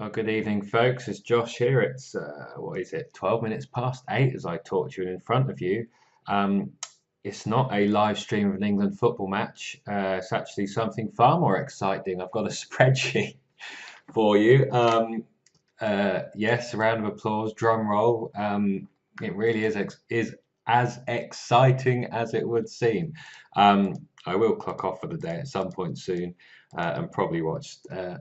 Oh, good evening, folks. It's Josh here. It's what is it? 12 minutes past 8 as I talk to you in front of you. Um, it's not a live stream of an England football match. It's actually something far more exciting. I've got a spreadsheet for you. Yes, a round of applause, drum roll. It really is as exciting as it would seem. Um, I will clock off for the day at some point soon, and probably watch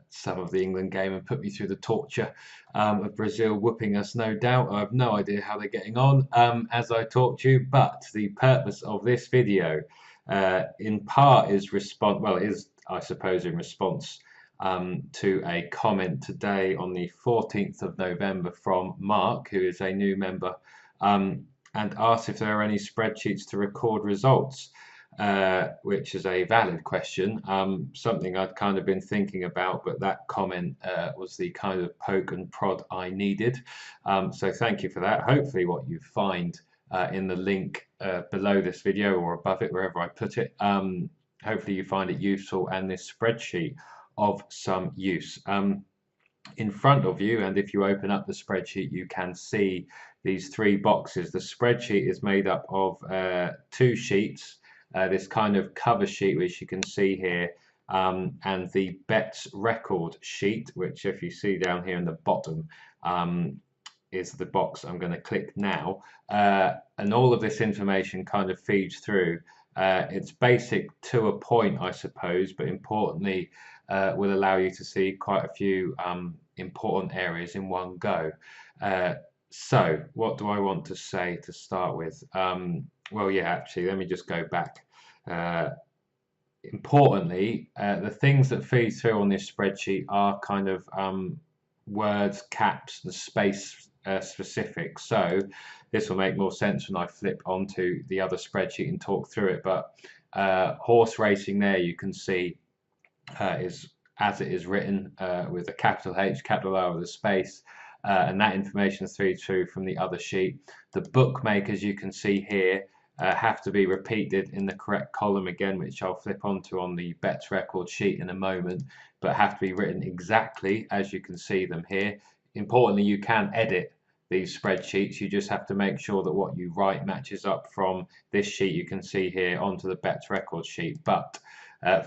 some of the England game and put me through the torture of Brazil whooping us, no doubt. I have no idea how they're getting on as I talk to you, but the purpose of this video, in part, is response. Well, it is, I suppose, in response to a comment today on the 14th of November from Mark, who is a new member, and asked if there are any spreadsheets to record results, which is a valid question, something I'd kind of been thinking about, but that comment was the kind of poke and prod I needed. So thank you for that. Hopefully what you find in the link below this video or above it, wherever I put it, hopefully you find it useful and this spreadsheet of some use. In front of you, and if you open up the spreadsheet, you can see these three boxes. The spreadsheet is made up of two sheets, this kind of cover sheet, which you can see here, and the bets record sheet, which if you see down here in the bottom, is the box I'm going to click now. And all of this information kind of feeds through. It's basic to a point, I suppose, but importantly, will allow you to see quite a few important areas in one go. So what do I want to say to start with? Well, yeah, actually, let me just go back. Importantly, the things that feed through on this spreadsheet are kind of words, caps, and space specific. So this will make more sense when I flip onto the other spreadsheet and talk through it. But horse racing there, you can see is as it is written with a capital H, capital R with a space, and that information is feeds through from the other sheet. The bookmakers you can see here have to be repeated in the correct column again, which I'll flip onto on the bets record sheet in a moment, but have to be written exactly as you can see them here. Importantly, you can edit these spreadsheets. You just have to make sure that what you write matches up from this sheet you can see here onto the bets record sheet. But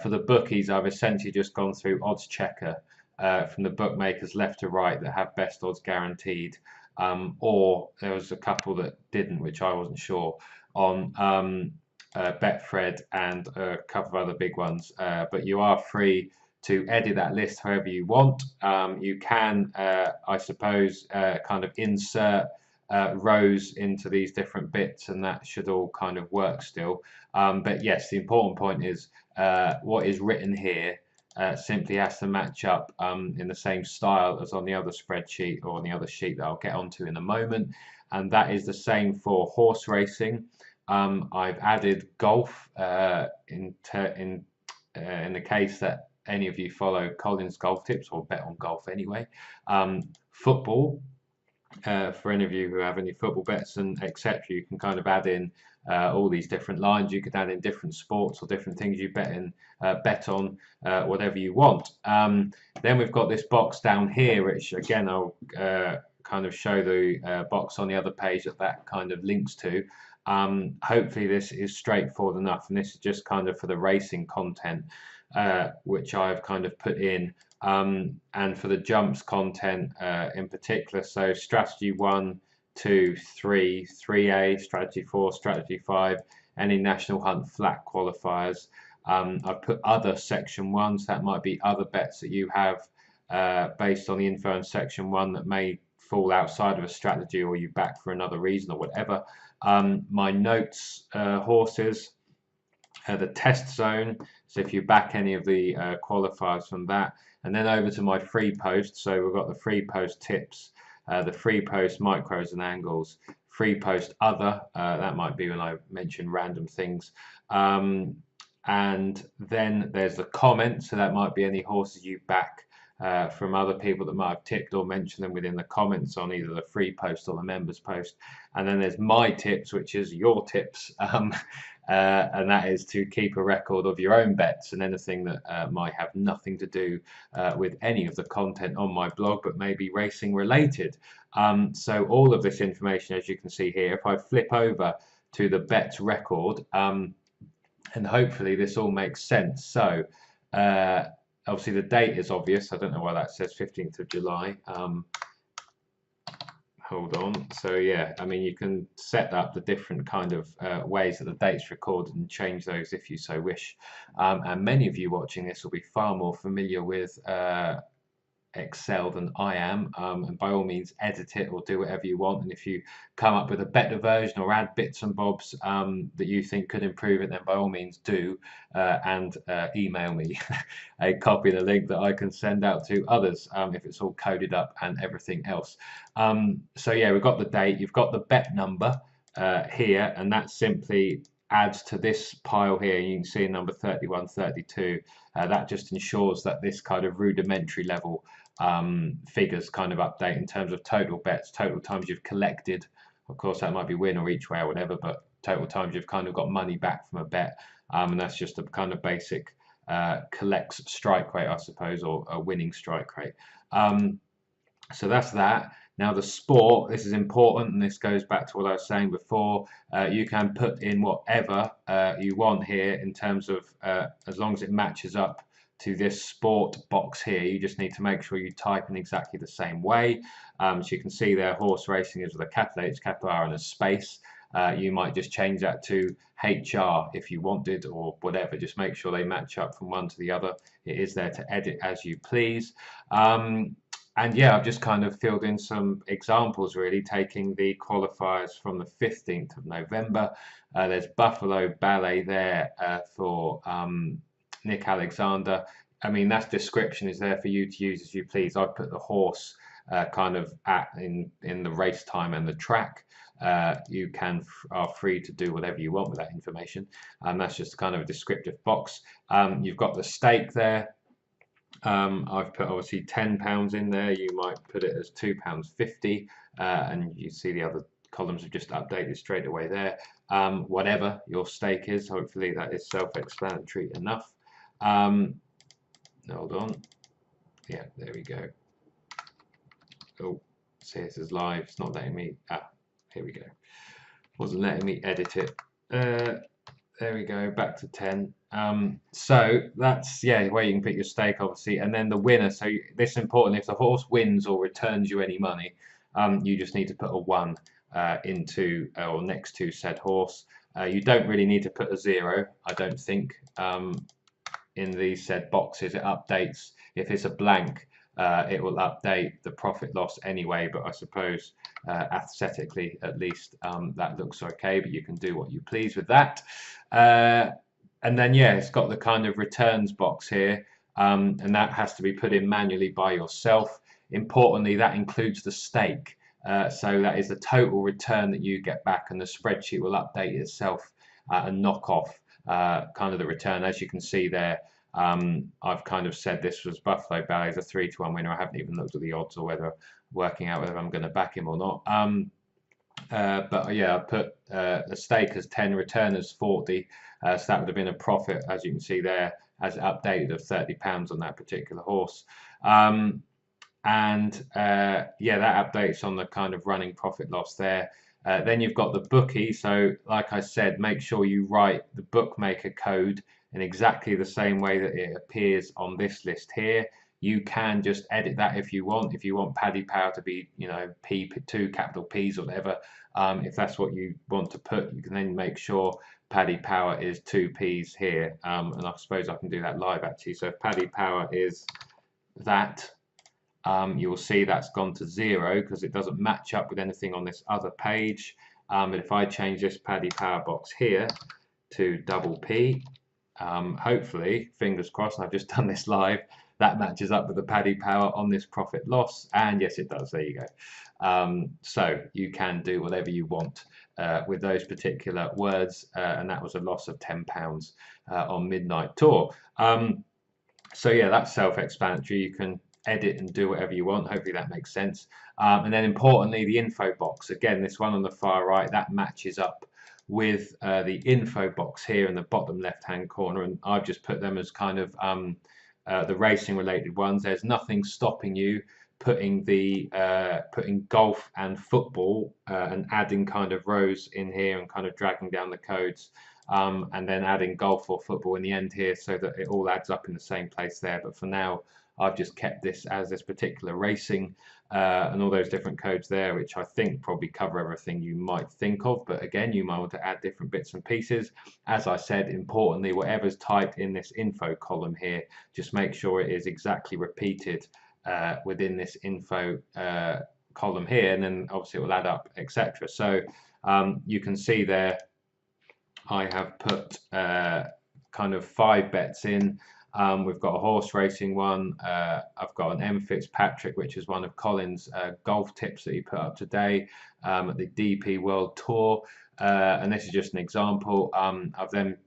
for the bookies, I've essentially just gone through odds checker from the bookmakers left to right that have best odds guaranteed, or there was a couple that didn't, which I wasn't sure on, Betfred and a couple of other big ones. But you are free to edit that list however you want. You can, I suppose, kind of insert rows into these different bits, and that should all kind of work still. But yes, the important point is what is written here simply has to match up in the same style as on the other spreadsheet or on the other sheet that I'll get onto in a moment. And that is the same for horse racing. I've added golf in the case that any of you follow Colin's golf tips or bet on golf anyway. Football, for any of you who have any football bets and etc., you can kind of add in all these different lines. You could add in different sports or different things you bet on, whatever you want. Then we've got this box down here, which again I'll kind of show the box on the other page that kind of links to. Hopefully this is straightforward enough, and this is just kind of for the racing content, which I've kind of put in, and for the jumps content in particular. So strategy 1, 2, 3, 3A, strategy 4, strategy 5, any national hunt flat qualifiers. I've put other section 1, so that might be other bets that you have based on the info in section 1 that may fall outside of a strategy or you back for another reason or whatever. My notes horses, the test zone, so if you back any of the qualifiers from that, and then over to my free post. So we've got the free post tips, the free post micros and angles, free post other, that might be when I mention random things, and then there's the comments, so that might be any horses you back from other people that might have tipped or mentioned them within the comments on either the free post or the members post. And then there's my tips, which is your tips, and that is to keep a record of your own bets and anything that might have nothing to do with any of the content on my blog, but maybe racing related. So all of this information, as you can see here, if I flip over to the bets record, and hopefully this all makes sense. So obviously the date is obvious. I don't know why that says 15th of July. Hold on. So yeah, I mean, you can set up the different kind of ways that the date's recorded and change those if you so wish. And many of you watching this will be far more familiar with Excel than I am, and by all means edit it or do whatever you want, and if you come up with a better version or add bits and bobs that you think could improve it, then by all means do, and email me a copy of the link that I can send out to others if it's all coded up and everything else. So yeah, we've got the date, you've got the bet number here, and that simply adds to this pile here. You can see number 31, 32. That just ensures that this kind of rudimentary level figures kind of update in terms of total bets, total times you've collected. Of course, that might be win or each way or whatever, but total times you've kind of got money back from a bet. And that's just a kind of basic collects strike rate, I suppose, or a winning strike rate. So that's that. Now the sport, this is important, and this goes back to what I was saying before. You can put in whatever you want here in terms of as long as it matches up to this sport box here. You just need to make sure you type in exactly the same way. So you can see there, horse racing is with a capital H, capital R, and a space. You might just change that to HR if you wanted, or whatever. Just make sure they match up from one to the other. It is there to edit as you please. And yeah, I've just kind of filled in some examples, really, taking the qualifiers from the 15th of November. There's Buffalo Ballet there for Nick Alexander. I mean, that description is there for you to use as you please. I've put the horse kind of in the race time and the track. You are free to do whatever you want with that information. That's just kind of a descriptive box. You've got the stake there. I've put obviously £10 in there. You might put it as £2.50, and you see the other columns have just updated straight away there. Whatever your stake is, hopefully that is self-explanatory enough. Hold on. Yeah, there we go. Oh, see, this is live. It's not letting me. Here we go. Wasn't letting me edit it. There we go, back to 10. So that's, yeah, where you can pick your stake, obviously, and then the winner. So this is important. If the horse wins or returns you any money, you just need to put a 1 into or next to said horse. You don't really need to put a 0, I don't think, in these said boxes. It updates. If it's a blank, it will update the profit loss anyway, but I suppose aesthetically at least that looks okay, but you can do what you please with that. And then yeah, it's got the kind of returns box here, and that has to be put in manually by yourself. Importantly, that includes the stake, so that is the total return that you get back, and the spreadsheet will update itself and knock off kind of the return. As you can see there, I've kind of said this was Buffalo Ballet's a 3-to-1 winner. I haven't even looked at the odds or working out whether I'm going to back him or not. But yeah, I put the stake as 10, return as 40, so that would have been a profit, as you can see there, as updated, of £30 on that particular horse. Yeah, that updates on the kind of running profit loss there. Then you've got the bookie. So like I said, make sure you write the bookmaker code in exactly the same way that it appears on this list here. You can just edit that if you want. If you want Paddy Power to be, you know, P2 capital P's or whatever, if that's what you want to put, you can then make sure Paddy Power is 2 P's here. And I suppose I can do that live actually. So if Paddy Power is that, you'll see that's gone to 0 because it doesn't match up with anything on this other page. But if I change this Paddy Power box here to double P, hopefully, fingers crossed, I've just done this live, that matches up with the Paddy Power on this profit loss, and yes it does, there you go. So you can do whatever you want with those particular words, and that was a loss of £10 on Midnight Tour. So yeah, that's self-explanatory. You can edit and do whatever you want. Hopefully that makes sense. And then importantly, the info box. Again, this one on the far right, that matches up with the info box here in the bottom left hand corner, and I've just put them as kind of the racing related ones. There's nothing stopping you putting putting golf and football and adding kind of rows in here and kind of dragging down the codes, and then adding golf or football in the end here so that it all adds up in the same place there. But for now, I've just kept this as this particular racing and all those different codes there, which I think probably cover everything you might think of. But again, you might want to add different bits and pieces. As I said, importantly, whatever's typed in this info column here, just make sure it is exactly repeated within this info column here, and then obviously it will add up, etc. So you can see there I have put kind of 5 bets in. We've got a horse racing one. I've got an M Fitzpatrick, which is one of Colin's golf tips that he put up today at the DP World Tour. And this is just an example. I've then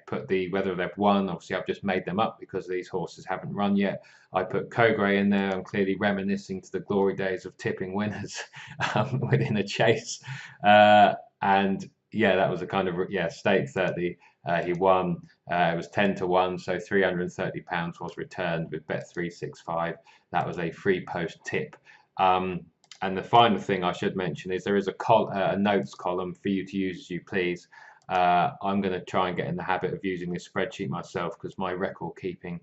put the whether they've won. Obviously, I've just made them up because these horses haven't run yet. I put Cogray in there. I'm clearly reminiscing to the glory days of tipping winners within a chase. And yeah, that was a kind of stake 30. He won. It was 10-1, so £330 was returned with Bet365. That was a free post tip. And the final thing I should mention is there is a notes column for you to use as you please. I'm going to try and get in the habit of using this spreadsheet myself because my record keeping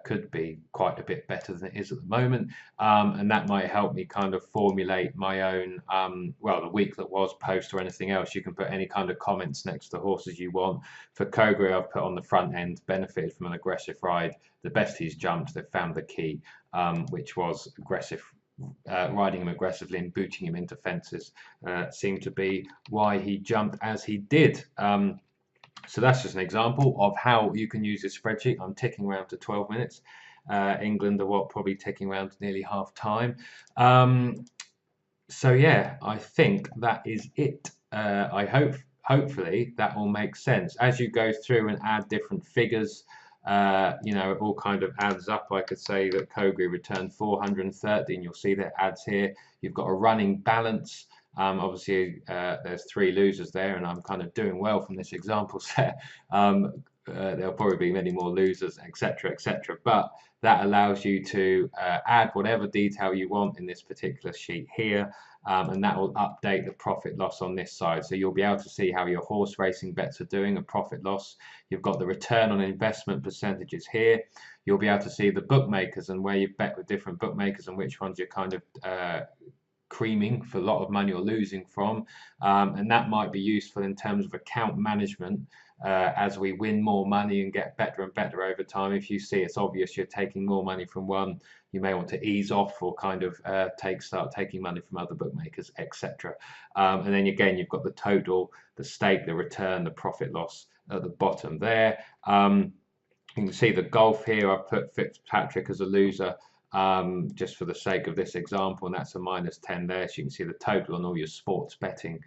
could be quite a bit better than it is at the moment, and that might help me kind of formulate my own the week that was post or anything else. You can put any kind of comments next to the horses you want. For Cogray, I've put on the front end, benefited from an aggressive ride, the best he's jumped, they've found the key, which was aggressive. Riding him aggressively and booting him into fences seemed to be why he jumped as he did. So that's just an example of how you can use this spreadsheet. I'm ticking around to 12 minutes. England are probably ticking around to nearly half time. So yeah, I think that is it. Hopefully that all makes sense as you go through and add different figures. It all kind of adds up. I could say that Cogray returned 430, and you'll see that adds here. You've got a running balance. Obviously, there's 3 losers there, and I'm kind of doing well from this example set. There'll probably be many more losers, etc., etc. But that allows you to add whatever detail you want in this particular sheet here. And that will update the profit loss on this side. So you'll be able to see how your horse racing bets are doing, a profit loss. You've got the return on investment percentages here. You'll be able to see the bookmakers and where you bet with different bookmakers and which ones you're kind of creaming for a lot of money or losing from. And that might be useful in terms of account management as we win more money and get better and better over time. If you see it's obvious you're taking more money from one, you may want to ease off or kind of start taking money from other bookmakers, etc. And then again, you've got the total, the stake, the return, the profit loss at the bottom there. You can see the golf here. I've put Fitzpatrick as a loser just for the sake of this example, and that's a -10 there. So you can see the total on all your sports betting.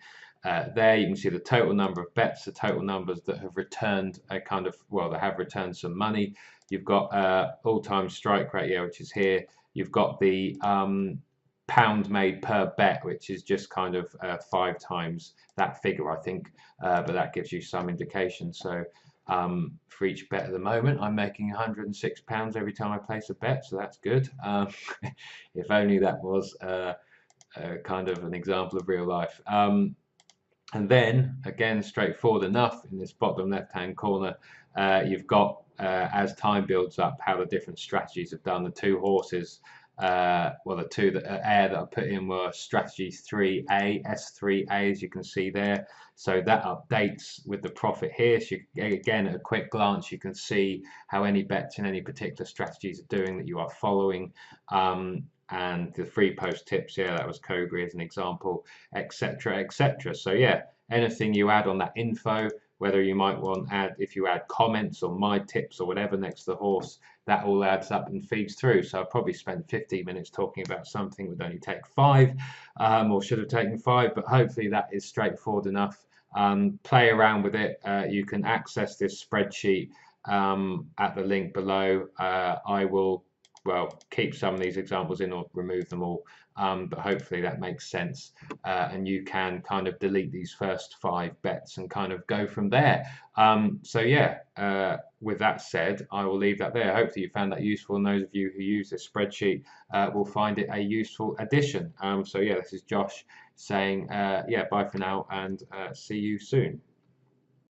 There you can see the total number of bets, the total numbers that have returned that have returned some money. You've got all-time strike rate here, which is here. You've got the pound made per bet, which is just kind of 5 times that figure, I think, but that gives you some indication. So for each bet at the moment, I'm making £106 every time I place a bet, so that's good. If only that was kind of an example of real life. And then, again, straightforward enough, in this bottom left-hand corner, you've got, as time builds up, how the different strategies have done. The 2 horses, the 2 that I put in were strategy 3A, S3A, as you can see there. So that updates with the profit here. So again, at a quick glance, you can see how any bets in any particular strategies are doing that you are following. And the free post tips, that was Cogray as an example, etc., etc. So yeah, anything you add on that info, whether you might want to add, if you add comments or my tips or whatever next to the horse, that all adds up and feeds through. So I've probably spent 15 minutes talking about something that would only take 5, or should have taken 5, but hopefully that is straightforward enough. Play around with it. You can access this spreadsheet at the link below. I will well, keep some of these examples in or remove them all. But hopefully that makes sense, and you can kind of delete these first 5 bets and kind of go from there. So yeah, with that said, I will leave that there. Hopefully you found that useful, and those of you who use this spreadsheet will find it a useful addition. So yeah, this is Josh saying, yeah, bye for now, and see you soon.